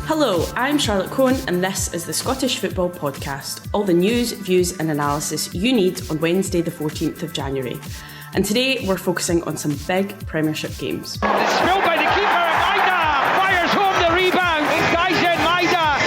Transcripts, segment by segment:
Hello, I'm Charlotte Cohen and this is the Scottish Football Podcast. All the news, views and analysis you need on Wednesday the 14th of January. And today we're focusing on some big Premiership games. It's spilled by the keeper and Maida fires home the rebound. Gaisen Maida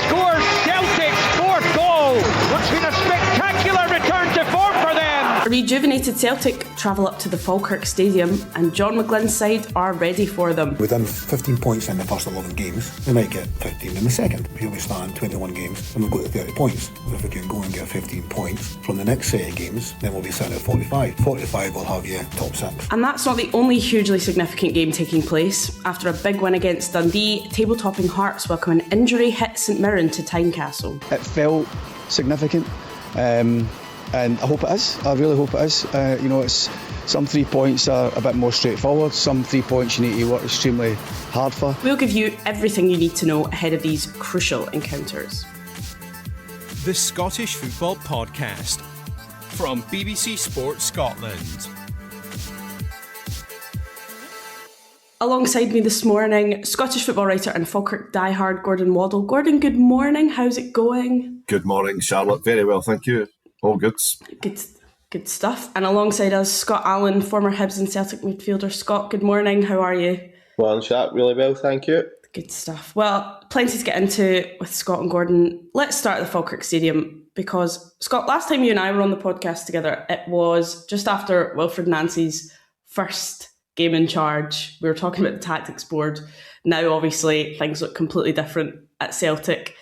scores Celtic's fourth goal. What's been a spectacular return to form for them. A rejuvenated Celtic travel up to the Falkirk Stadium and John McGlynn's side are ready for them. We've done 15 points in the first 11 games. We might get 15 in the second. Here we stand 21 games and we'll go to 30 points. If we can go and get 15 points from the next set of games, then we'll be sitting at 45. 45 will have you top six. And that's not the only hugely significant game taking place. After a big win against Dundee, table-topping Hearts welcome an injury hit St Mirren to Tynecastle. It felt significant. And I hope it is. I really hope it is. It's some 3 points are a bit more straightforward. Some 3 points you need to work extremely hard for. We'll give you everything you need to know ahead of these crucial encounters. The Scottish Football Podcast from BBC Sports Scotland. Alongside me this morning, Scottish football writer and Falkirk diehard Gordon Waddell. Gordon, good morning. How's it going? Good morning, Charlotte. Very well, thank you. All good. Good stuff. And alongside us, Scott Allan, former Hibs and Celtic midfielder. Scott, good morning. How are you? Well, chat, really well, thank you. Good stuff. Well, plenty to get into with Scott and Gordon. Let's start at the Falkirk Stadium because, Scott, last time you and I were on the podcast together, it was just after Wilfred Nancy's first game in charge. We were talking about the tactics board. Now, obviously, things look completely different at Celtic.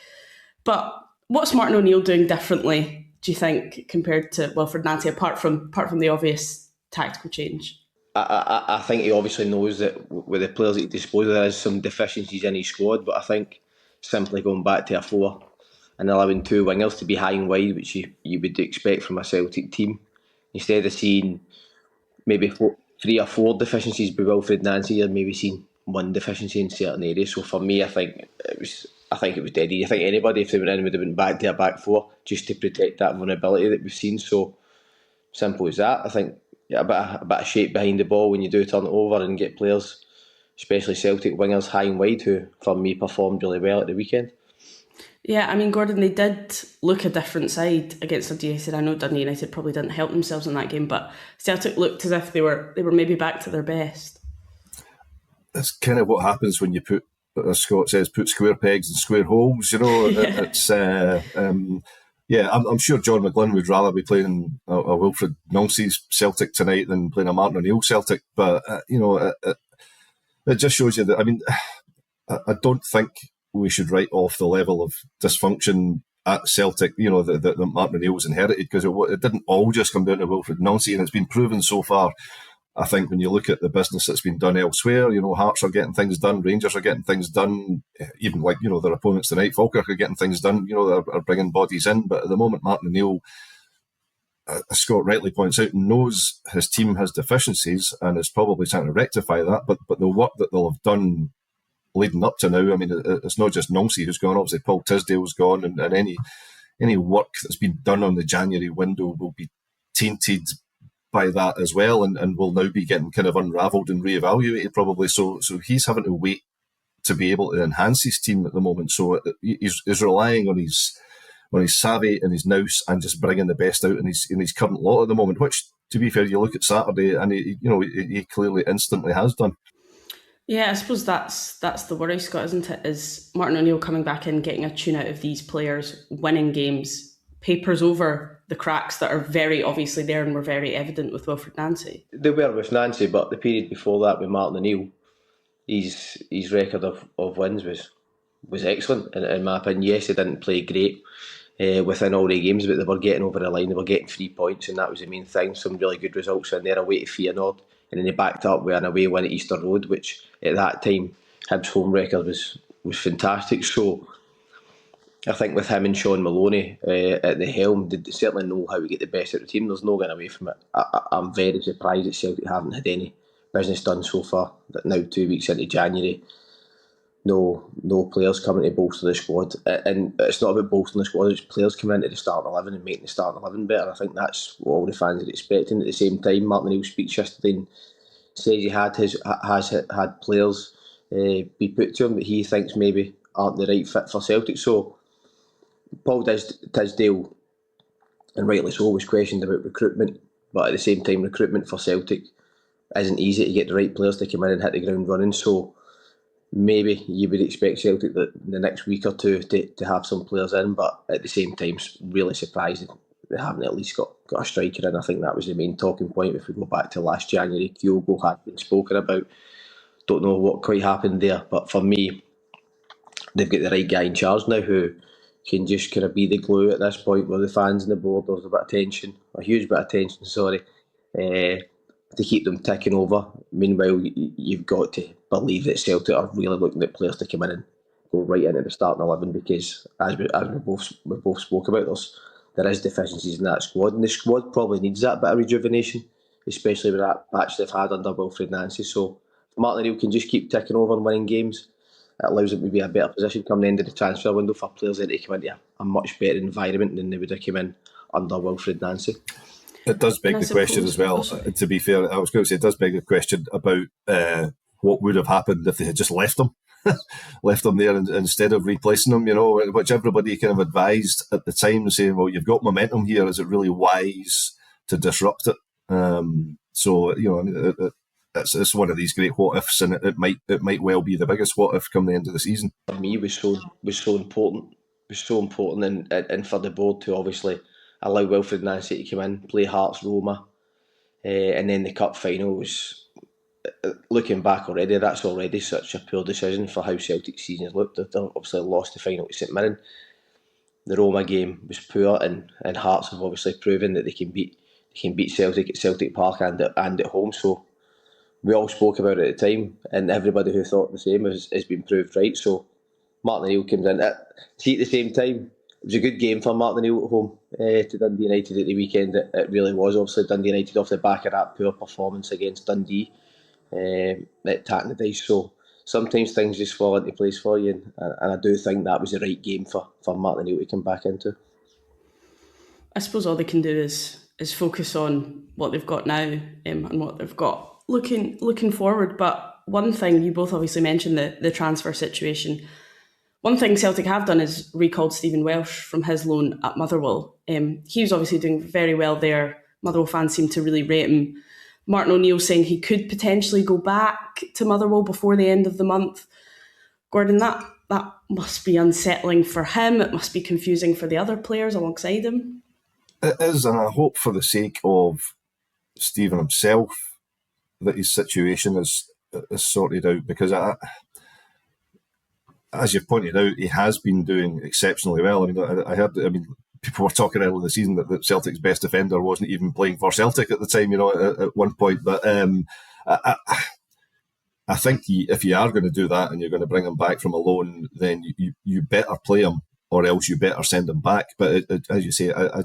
But what's Martin O'Neill doing differently, do you think, compared to Wilfred Nancy, apart from the obvious tactical change? I think he obviously knows that with the players at his disposal there is some deficiencies in his squad, but I think simply going back to a 4 and allowing 2 wingers to be high and wide, which you would expect from a Celtic team, instead of seeing maybe 3 or 4 deficiencies by Wilfred Nancy, you're maybe seeing 1 deficiency in certain areas. So for me, I think it was dead easy. I think anybody, if they went in, would have been back to a back 4 just to protect that vulnerability that we've seen. So simple as that. I think a bit of shape behind the ball when you do turn it over and get players, especially Celtic wingers, high and wide, who for me performed really well at the weekend. Yeah, I mean, Gordon, they did look a different side against Dundee United. I know Dundee United probably didn't help themselves in that game, but Celtic looked as if they were maybe back to their best. That's kind of what happens when you put, as Scott says, put square pegs in square holes. You know, I'm sure John McGlynn would rather be playing a Wilfred Nancy's Celtic tonight than playing a Martin O'Neill Celtic. But it just shows you that. I mean, I don't think we should write off the level of dysfunction at Celtic, that Martin O'Neill's inherited, because it didn't all just come down to Wilfred Nancy, and it's been proven so far. I think when you look at the business that's been done elsewhere, Hearts are getting things done, Rangers are getting things done, even their opponents tonight, Falkirk are getting things done, are bringing bodies in. But at the moment, Martin O'Neill, as Scott rightly points out, knows his team has deficiencies and is probably trying to rectify that. But the work that they'll have done leading up to now, I mean, it's not just Nancy who's gone, obviously Paul Tisdale's gone, and any work that's been done on the January window will be tainted by that as well, and will now be getting kind of unravelled and reevaluated probably. So he's having to wait to be able to enhance his team at the moment. So he's relying on his savvy and his nous and just bringing the best out in his current lot at the moment. Which, to be fair, you look at Saturday and he clearly instantly has done. Yeah, I suppose that's the worry, Scott, isn't it? Is Martin O'Neill coming back in, getting a tune out of these players, winning games, papers over the cracks that are very obviously there and were very evident with Wilfred Nancy. They were with Nancy, but the period before that with Martin O'Neill, his record of wins was excellent in my opinion. Yes, he didn't play great within all the games, but they were getting over the line, they were getting 3 points, and that was the main thing. Some really good results in there, away to Feyenoord, and then they backed up with an away win at Easter Road, which at that time Hibs' home record was fantastic. So I think with him and Sean Maloney at the helm, they certainly know how to get the best out of the team. There's no getting away from it. I'm very surprised that Celtic haven't had any business done so far. That now 2 weeks into January, no players coming to bolster the squad. And it's not about bolstering the squad, it's players coming into the starting 11 and making the starting 11 better. I think that's what all the fans are expecting. At the same time, Martin O'Neill speaks yesterday and says he has had players be put to him that he thinks maybe aren't the right fit for Celtic. So Paul Tisdale, and rightly so, was questioned about recruitment, but at the same time, recruitment for Celtic isn't easy to get the right players to come in and hit the ground running. So maybe you would expect Celtic that the next week or two to have some players in, but at the same time, really surprised they haven't at least got a striker in. I think that was the main talking point. If we go back to last January, Kyogo had been spoken about. Don't know what quite happened there, but for me, they've got the right guy in charge now who can just kind of be the glue at this point with the fans and the board. There's a bit of tension, a huge bit of tension, to keep them ticking over. Meanwhile, you've got to believe that Celtic are really looking at players to come in and go right into the starting 11, because as we both spoke about, there is deficiencies in that squad, and the squad probably needs that bit of rejuvenation, especially with that patch they've had under Wilfred Nancy. So if Martin O'Neill can just keep ticking over and winning games, it allows them to be in a better position come the end of the transfer window for players that come into a much better environment than they would have come in under Wilfred Nancy. It does beg the question as well, to be fair. I was going to say, it does beg the question about what would have happened if they had just left them there instead of replacing them, which everybody kind of advised at the time, saying, well, you've got momentum here, is it really wise to disrupt it? It's one of these great what ifs, and it might well be the biggest what if come the end of the season. For me, was so important, and for the board to obviously allow Wilfred Nancy to come in, play Hearts Roma, and then the cup final was, looking back already, that's already such a poor decision for how Celtic's season has looked. They've obviously lost the final to St Mirren. The Roma game was poor, and Hearts have obviously proven that they can beat Celtic at Celtic Park and at home. So we all spoke about it at the time, and everybody who thought the same has been proved right. So Martin O'Neill comes in. See, at the same time, it was a good game for Martin O'Neill at home to Dundee United at the weekend. It really was. Obviously, Dundee United off the back of that poor performance against Dundee at Tatton Dice. So sometimes things just fall into place for you, and I do think that was the right game for Martin O'Neill to come back into. I suppose all they can do is focus on what they've got now and what they've got looking forward. But one thing, you both obviously mentioned the transfer situation. One thing Celtic have done is recalled Stephen Welsh from his loan at Motherwell. He was obviously doing very well there. Motherwell fans seem to really rate him. Martin O'Neill saying he could potentially go back to Motherwell before the end of the month. Gordon, that must be unsettling for him. It must be confusing for the other players alongside him. It is, and I hope for the sake of Stephen himself that his situation is sorted out, because as you've pointed out, he has been doing exceptionally well. I heard people were talking earlier in the season that Celtic's best defender wasn't even playing for Celtic at the time, at one point. But I think if you are going to do that and you're going to bring him back from a loan, then you better play him, or else you better send him back. But as you say, I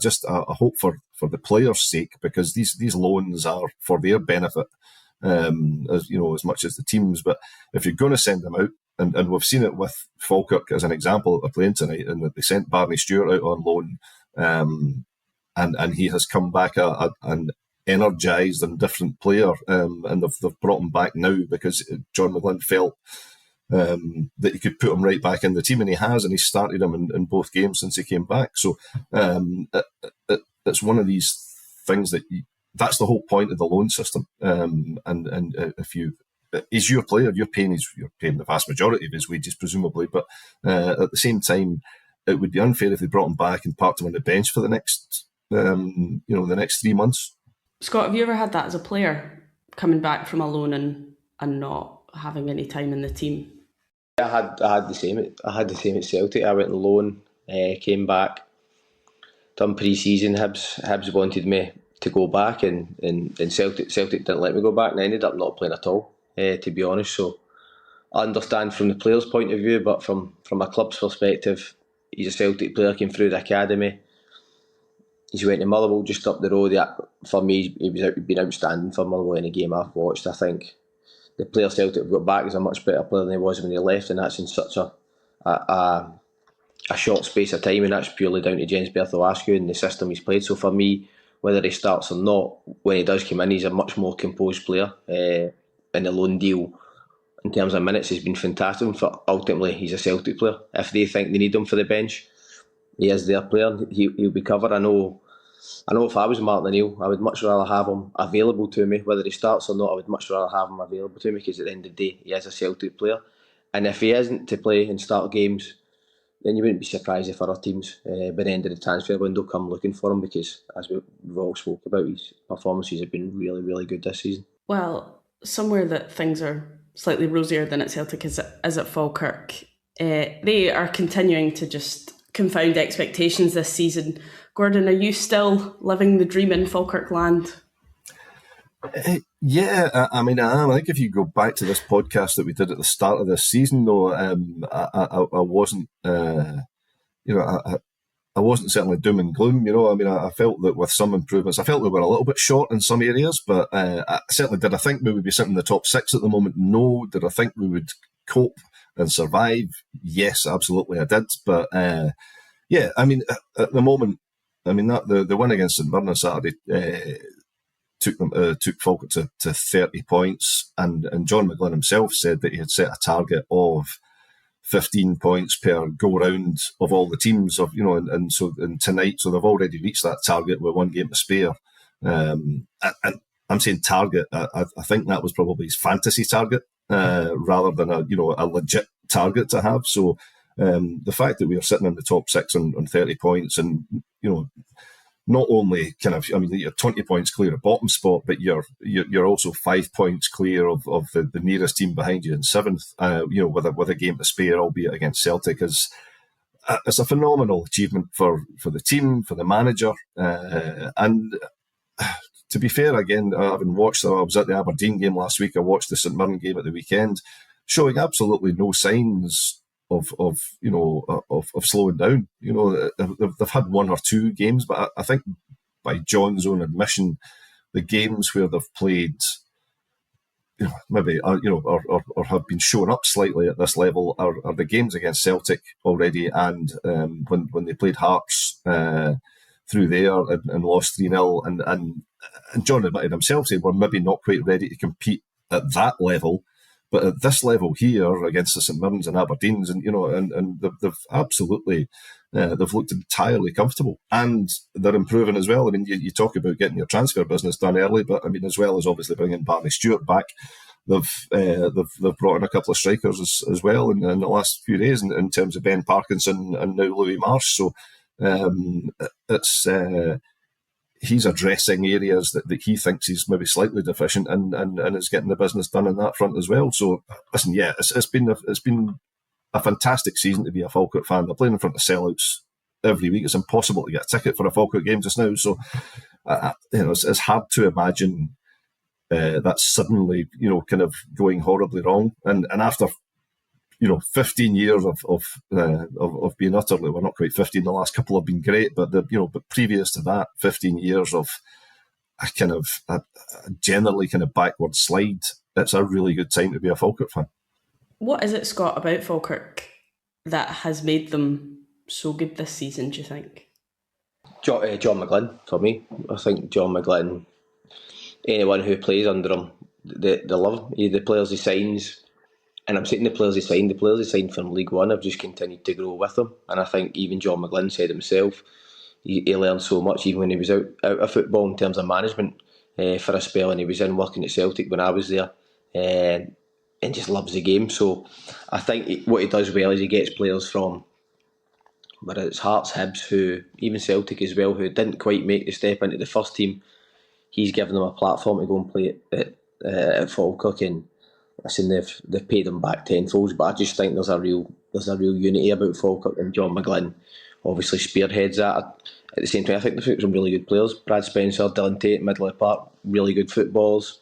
hope for the players' sake, because these loans are for their benefit, as much as the teams. But if you're going to send them out, and we've seen it with Falkirk as an example of playing tonight, and that they sent Barney Stewart out on loan, and he has come back an energised and different player, and they've brought him back now because John McGlynn felt that he could put him right back in the team, and he has, and he started him in both games since he came back. So it's one of these things that's the whole point of the loan system, and if he's your player, you're paying the vast majority of his wages, presumably. But at the same time, it would be unfair if they brought him back and parked him on the bench for the next 3 months. Scott, have you ever had that as a player, coming back from a loan and not having any time in the team? I had the same. I had the same at Celtic. I went on loan, came back, done pre-season. Hibs wanted me to go back, and Celtic didn't let me go back, and I ended up not playing at all. To be honest, so I understand from the player's point of view, but from a club's perspective, he's a Celtic player, came through the academy. He's went to Motherwell just up the road. For me, he's been outstanding for Motherwell in a game I've watched. I think the player Celtic have got back is a much better player than he was when he left, and that's in such a short space of time, and that's purely down to James Bertholascu and the system he's played. So for me, whether he starts or not, when he does come in, he's a much more composed player. In the loan deal, in terms of minutes, he's been fantastic. For ultimately, he's a Celtic player. If they think they need him for the bench, he is their player. He'll be covered. I know if I was Martin O'Neill, I would much rather have him available to me. Whether he starts or not, I would much rather have him available to me, because at the end of the day, he is a Celtic player. And if he isn't to play and start games, then you wouldn't be surprised if other teams, by the end of the transfer window, come looking for him, because, as we've all spoke about, his performances have been really, really good this season. Well, somewhere that things are slightly rosier than at Celtic is at Falkirk. They are continuing to just confound expectations this season. Gordon, are you still living the dream in Falkirk land? Yeah, I mean, I am. I think if you go back to this podcast that we did at the start of this season, though, I wasn't, I wasn't certainly doom and gloom. I mean, I felt that with some improvements, I felt we were a little bit short in some areas, but I certainly did. I think we would be sitting in the top 6 at the moment? No. Did I think we would cope and survive? Yes, absolutely, I did. But yeah, I mean, at the moment, I mean that the win against St Mirren on Saturday took Falkirk to 30 points, and John McGlynn himself said that he had set a target of 15 points per go round of all the teams and tonight, so they've already reached that target with 1 game to spare. And I'm saying target. I think that was probably his fantasy target rather than a legit target to have. So the fact that we are sitting in the top 6 on 30 points, and not only you're 20 points clear of bottom spot, but you're also 5 points clear of the nearest team behind you in 7th. With a game to spare, albeit against Celtic, it's a phenomenal achievement for the team, for the manager, and to be fair, again, I was at the Aberdeen game last week. I watched the St Mirren game at the weekend, showing absolutely no signs of slowing down. They've had 1 or 2 games, but I think by John's own admission, the games where they've played, or have been shown up slightly at this level are the games against Celtic already, and when they played Hearts through there and lost 3-0, and John admitted himself, saying we're maybe not quite ready to compete at that level. But at this level here, against the St Mirrens and Aberdeens, and they've absolutely, they've looked entirely comfortable, and they're improving as well. I mean, you talk about getting your transfer business done early, but I mean, as well as obviously bringing Barney Stewart back, they've brought in a couple of strikers as well in the last few days in terms of Ben Parkinson and now Louis Marsh. So it's. He's addressing areas that he thinks he's maybe slightly deficient, and is getting the business done on that front as well. So listen, yeah, it's been a fantastic season to be a Falkirk fan. They're playing in front of sellouts every week. It's impossible to get a ticket for a Falkirk game just now. So it's hard to imagine that suddenly kind of going horribly wrong. And after 15 years of being utterly, well, not quite 15, the last couple have been great, but but previous to that, 15 years of a generally kind of backward slide, it's a really good time to be a Falkirk fan. What is it, Scott, about Falkirk that has made them so good this season, do you think? John McGlynn, for me. I think John McGlynn, anyone who plays under him, they love him. The players he signs, and I'm saying the players he signed from League One have just continued to grow with him. And I think even John McGlynn said himself, he learned so much even when he was out of football in terms of management for a spell, and he was in working at Celtic when I was there, and just loves the game. So I think what he does well is he gets players from, whether it's Hearts, Hibs, who even Celtic as well, who didn't quite make the step into the first team. He's given them a platform to go and play at Falkirk, and listen, they've paid them back tenfold. But I just think there's a real unity about Falkirk, and John McGlynn obviously spearheads that. At the same time, I think they've got some really good players. Brad Spencer, Dylan Tate, middle of the park, really good footballers.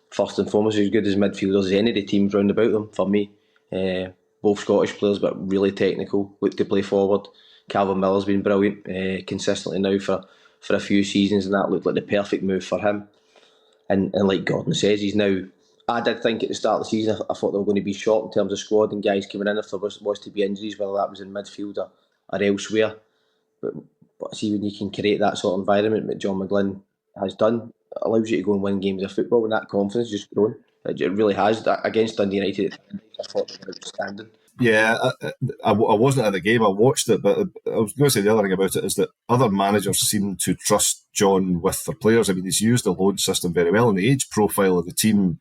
First and foremost, as good as midfielders as any of the teams round about them, for me. Both Scottish players, but really technical, look to play forward. Calvin Miller's been brilliant consistently now for a few seasons, and that looked like the perfect move for him. And like Gordon says, he's now... I did think at the start of the season, I thought they were going to be short in terms of squad and guys coming in if there was to be injuries, whether that was in midfield or elsewhere. But see, when you can create that sort of environment that John McGlynn has done, it allows you to go and win games of football, and that confidence just growing. It really has. Against Dundee United, I thought they were outstanding. Yeah, I wasn't at the game. I watched it, but I was going to say the other thing about it is that other managers seem to trust John with their players. I mean, he's used the loan system very well, and the age profile of the team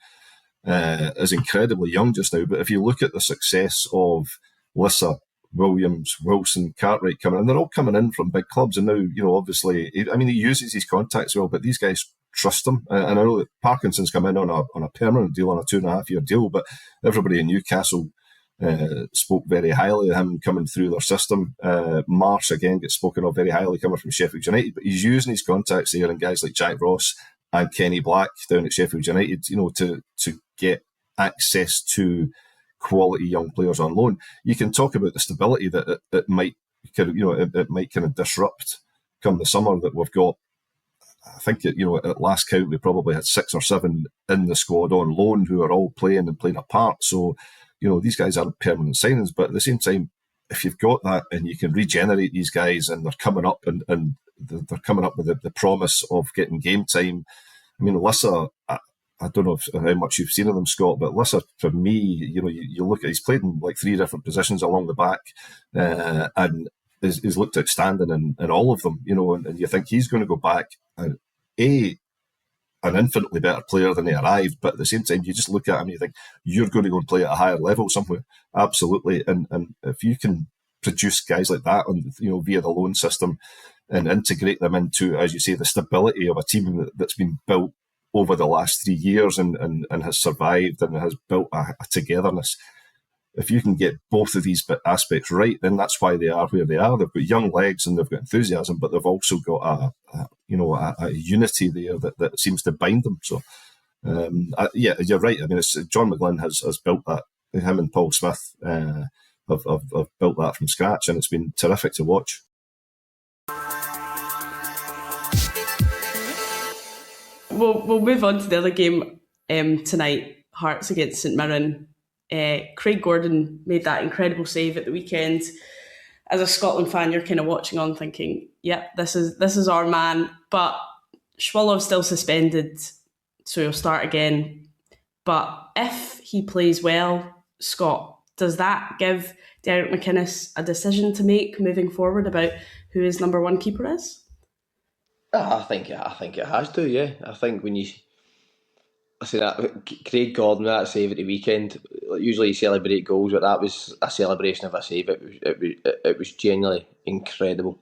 is incredibly young just now. But if you look at the success of Lissa, Williams, Wilson, Cartwright coming in, they're all coming in from big clubs. And now, obviously, he uses his contacts well, but these guys trust him. And I know that Parkinson's come in on a permanent deal, on a 2.5-year deal, but everybody in Newcastle spoke very highly of him coming through their system. Marsh, again, gets spoken of very highly coming from Sheffield United, but he's using his contacts there and guys like Jack Ross and Kenny Black down at Sheffield United, to get access to quality young players on loan. You can talk about the stability that it might kind of disrupt come the summer that we've got. I think at last count we probably had 6 or 7 in the squad on loan who are all playing a part. So these guys aren't permanent signings, but at the same time, if you've got that and you can regenerate these guys and they're coming up and they're coming up with the promise of getting game time. I mean, Lissa, I don't know how much you've seen of them, Scott, but Lissa, for me, you look at, he's played in like 3 different positions along the back, and is looked outstanding in all of them, and you think he's going to go back and an infinitely better player than he arrived, but at the same time, you just look at him and you think, you're going to go and play at a higher level somewhere. Absolutely. And if you can produce guys like that via the loan system and integrate them into, as you say, the stability of a team that's been built over the last 3 years and has survived and has built a togetherness. If you can get both of these aspects right, then that's why they are where they are. They've got young legs and they've got enthusiasm, but they've also got a unity there that seems to bind them. So, you're right. I mean, John McGlynn has built that. Him and Paul Smith have built that from scratch, and it's been terrific to watch. We'll move on to the other game tonight, Hearts against St Mirren. Craig Gordon made that incredible save at the weekend. As a Scotland fan, you're kind of watching on thinking, yep, this is our man. But Schwolow's still suspended, so he'll start again. But if he plays well, Scott, does that give Derek McInnes a decision to make moving forward about who his number one keeper is? I think it has to. Yeah, I think when I say that Craig Gordon, that save at the weekend, usually you celebrate goals, but that was a celebration of a save. It was genuinely incredible.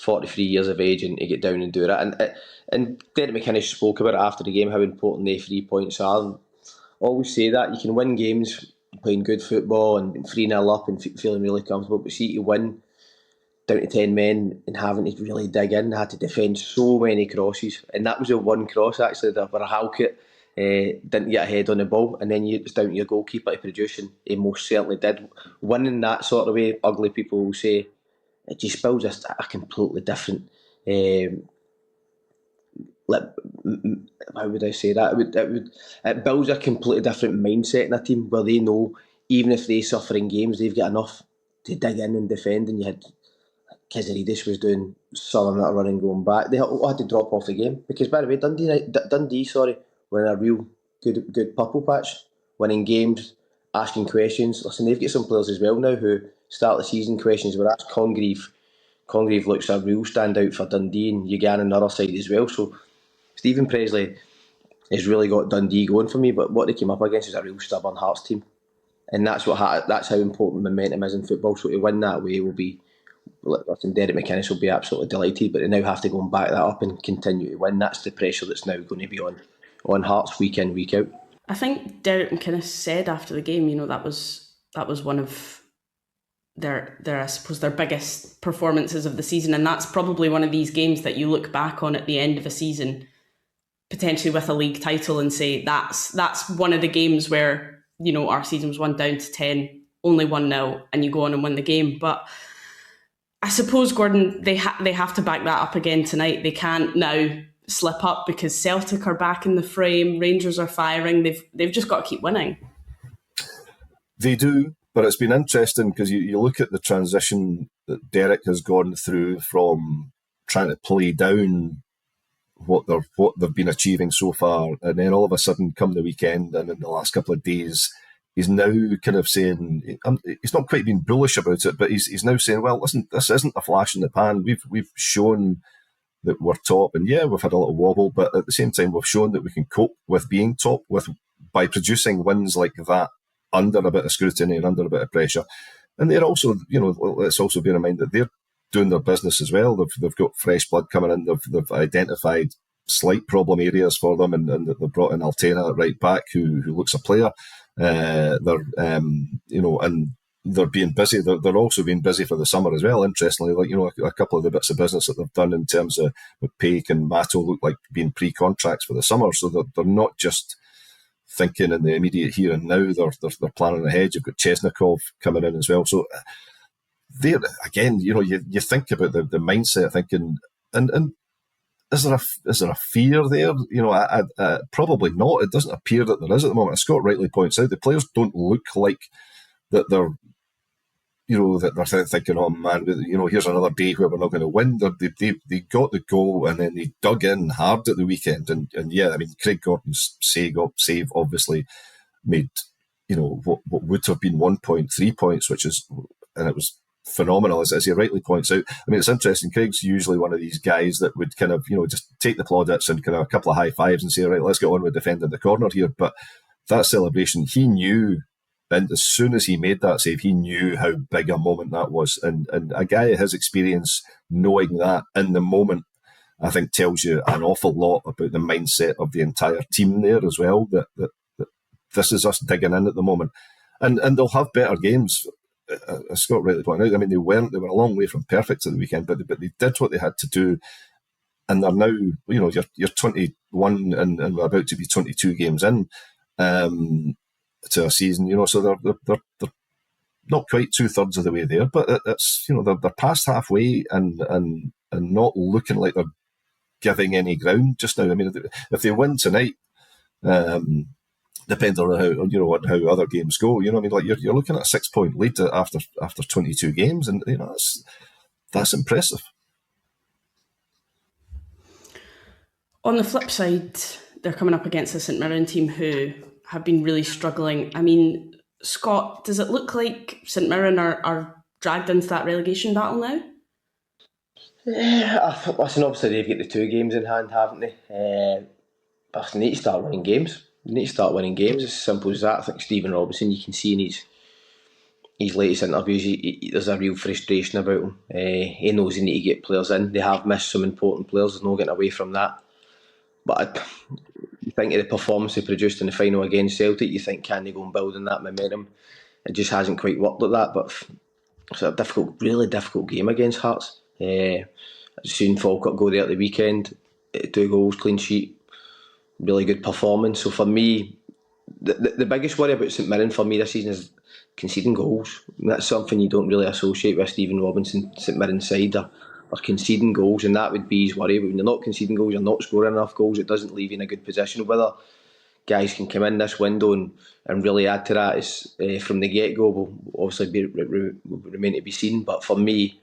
43 years of age and to get down and do that. And Derek McInnes spoke about it after the game, how important the 3 points are. And I always say that you can win games playing good football and 3-0 up and feeling really comfortable, but see, to win down to 10 men and having to really dig in, had to defend so many crosses, and that was the one cross actually that where Halkett didn't get a head on the ball, and then it's down to your goalkeeper to produce, and he most certainly did. Winning that sort of way, ugly people will say, it just builds a completely different how would I say that? It builds a completely different mindset in a team where they know even if they suffer in games, they've got enough to dig in and defend. And you had Kizaridis was doing some amount of running going back. They all had to drop off the game because, by the way, Dundee were in a real good purple patch, winning games, asking questions. Listen, they've got some players as well now who start the season questions were asked. Congreve looks a real standout for Dundee, and Ugan on the other side as well. So Stephen Presley has really got Dundee going for me, but what they came up against is a real stubborn Hearts team, and that's how important momentum is in football. So to win that way will be, listen, Derek McInnes will be absolutely delighted, but they now have to go and back that up and continue to win. That's the pressure that's now going to be on Hearts week in, week out. I think Derek McInnes said after the game, that was one of their I suppose their biggest performances of the season, and that's probably one of these games that you look back on at the end of a season, potentially with a league title, and say that's one of the games where our season was 1 down to 10, only 1-0, and you go on and win the game. But I suppose, Gordon, they have to back that up again tonight. They can't now slip up because Celtic are back in the frame, Rangers are firing. They've just got to keep winning. They do. But it's been interesting because you look at the transition that Derek has gone through from trying to play down what they've been achieving so far, and then all of a sudden, come the weekend and in the last couple of days, he's now kind of saying, he's not quite being bullish about it, but he's now saying, well, listen, this isn't a flash in the pan. We've shown that we're top, and yeah, we've had a little wobble, but at the same time, we've shown that we can cope with being top by producing wins like that under a bit of scrutiny and under a bit of pressure. And they're also, let's also bear in mind that they're doing their business as well. They've got fresh blood coming in. They've identified slight problem areas for them, and they've brought in Altena at right back, who looks a player. And they're being busy. They're also being busy for the summer as well. Interestingly, a couple of the bits of business that they've done in terms of Paik and Mato look like being pre-contracts for the summer. So they're not just thinking in the immediate here and now. They're planning ahead. You've got Chesnikov coming in as well. So there again, you think about the mindset, thinking, and is there a fear there? Probably not. It doesn't appear that there is at the moment. As Scott rightly points out, the players don't look like that they're thinking, oh man, here's another day where we're not going to win. They got the goal and then they dug in hard at the weekend. And yeah, I mean, Craig Gordon's save obviously made, what would have been 1 point, 3 points, and it was phenomenal, as he rightly points out. I mean, it's interesting. Craig's usually one of these guys that would kind of, just take the plaudits and kind of a couple of high fives and say, right, let's get on with defending the corner here. But that celebration, he knew. And as soon as he made that save, he knew how big a moment that was. And a guy of his experience, knowing that in the moment, I think tells you an awful lot about the mindset of the entire team there as well, that this is us digging in at the moment. And they'll have better games, as Scott rightly pointed out. I mean, they were a long way from perfect at the weekend, but they did what they had to do. And they're now, you're 21 and we're about to be 22 games in. To a season, so they're not quite 2/3 of the way there, but it's they're past halfway and not looking like they're giving any ground just now. I mean, if they win tonight, depending on how other games go, you're looking at a 6 point lead after 22 games, and that's impressive. On the flip side, they're coming up against a St Mirren team who have been really struggling. I mean, Scott, does it look like St Mirren are dragged into that relegation battle now? Yeah, listen, obviously they've got the 2 games in hand, haven't they? But they need to start winning games. As simple as that. I think Stephen Robinson, you can see in his latest interviews, there's a real frustration about him. He knows he need to get players in. They have missed some important players. There's no getting away from that. But you think of the performance they produced in the final against Celtic, you think, can they go and build on that momentum? It just hasn't quite worked like that. But it's a really difficult game against Hearts. I've seen Falkirk go there at the weekend, 2 goals, clean sheet, really good performance. So for me, the biggest worry about St Mirren for me this season is conceding goals. That's something you don't really associate with Stephen Robinson, St Mirren side. Are conceding goals, and that would be his worry. But when you're not conceding goals, you're not scoring enough goals, it doesn't leave you in a good position. Whether guys can come in this window and really add to that is from the get-go will obviously remain to be seen. But for me,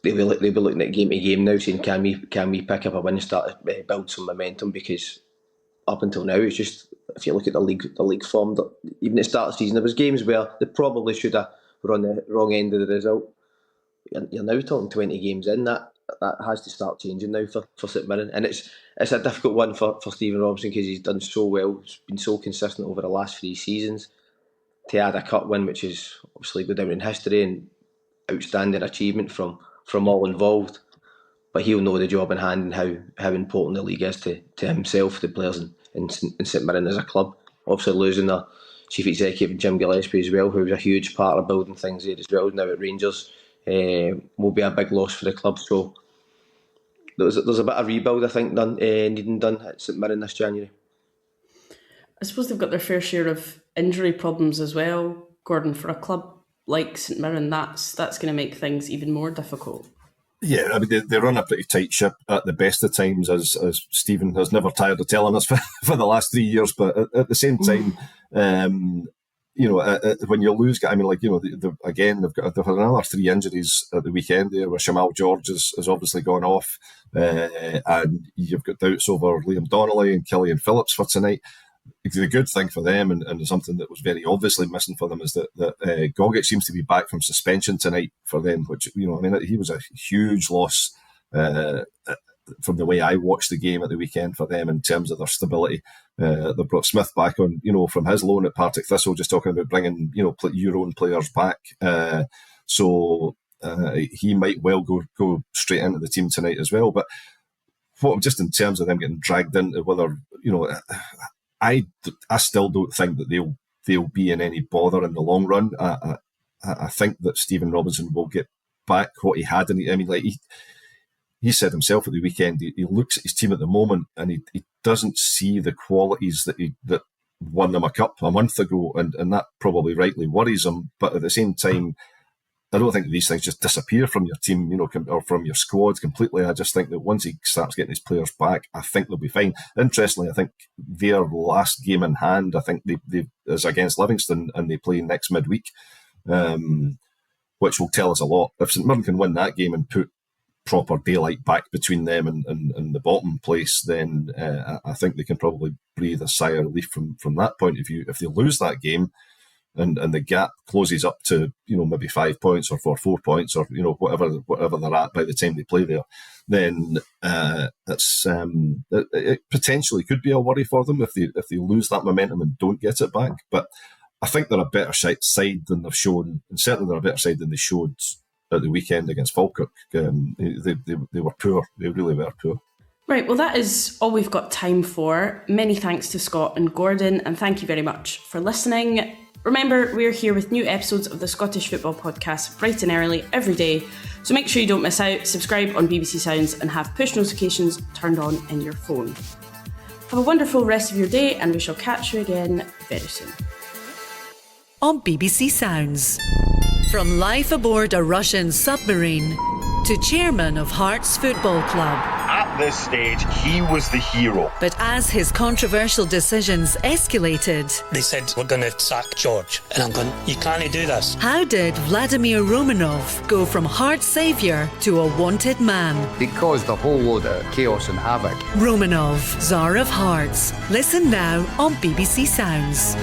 they'll be looking at game to game now, saying can we pick up a win and start to build some momentum, because up until now it's just, if you look at the league form, even at the start of the season there was games where they probably should have were on the wrong end of the result. You're now talking 20 games in, that has to start changing now for St Mirren, and it's a difficult one for Stephen Robinson, because he's done so well, he's been so consistent over the last 3 seasons. To add a cup win, which is obviously go down in history and outstanding achievement from all involved, but he'll know the job in hand and how important the league is to himself, the players in St Mirren as a club. Obviously losing their chief executive Jim Gillespie as well, who was a huge part of building things there as well, now at Rangers. Will be a big loss for the club. So there's a bit of rebuild, I think, needing done at St Mirren this January. I suppose they've got their fair share of injury problems as well, Gordon. For a club like St Mirren, that's going to make things even more difficult. Yeah, I mean, they run a pretty tight ship at the best of times, as Stephen has never tired of telling us for the last 3 years. But at the same time, when you lose, I mean, they've had another 3 injuries at the weekend there, where Shamal George has obviously gone off, and you've got doubts over Liam Donnelly and Killian Phillips for tonight. The good thing for them, and something that was very obviously missing for them, is that Gogic seems to be back from suspension tonight for them, which, he was a huge loss from the way I watched the game at the weekend for them in terms of their stability. They brought Smith back on, from his loan at Partick Thistle, just talking about bringing, your own players back. So he might well go straight into the team tonight as well. But just in terms of them getting dragged into whether, I still don't think that they'll be in any bother in the long run. I think that Stephen Robinson will get back what he had. He said himself at the weekend, he looks at his team at the moment and he doesn't see the qualities that won them a cup a month ago, and that probably rightly worries him. But at the same time, I don't think these things just disappear from your team, or from your squad completely. I just think that once he starts getting his players back, I think they'll be fine. Interestingly, I think their last game in hand, I think they is against Livingston, and they play next midweek, which will tell us a lot. If St Mirren can win that game and put proper daylight back between them and the bottom place, then I think they can probably breathe a sigh of relief from that point of view. If they lose that game, and the gap closes up to, maybe 5 points or 4 points, or, whatever they're at by the time they play there, then it potentially could be a worry for them if they lose that momentum and don't get it back. But I think they're a better side than they've shown, and certainly they're a better side than they showed at the weekend against Falkirk. They were poor. They really were poor. Right, well, that is all we've got time for. Many thanks to Scott and Gordon, and thank you very much for listening. Remember, we're here with new episodes of the Scottish Football Podcast bright and early every day, so make sure you don't miss out. Subscribe on BBC Sounds and have push notifications turned on in your phone. Have a wonderful rest of your day, and we shall catch you again very soon. On BBC Sounds. From life aboard a Russian submarine to chairman of Hearts Football Club. At this stage, he was the hero. But as his controversial decisions escalated... They said, we're going to sack George. And I'm going, you can't do this. How did Vladimir Romanov go from Hearts saviour to a wanted man? He caused a whole load of chaos and havoc. Romanov, Tsar of Hearts. Listen now on BBC Sounds.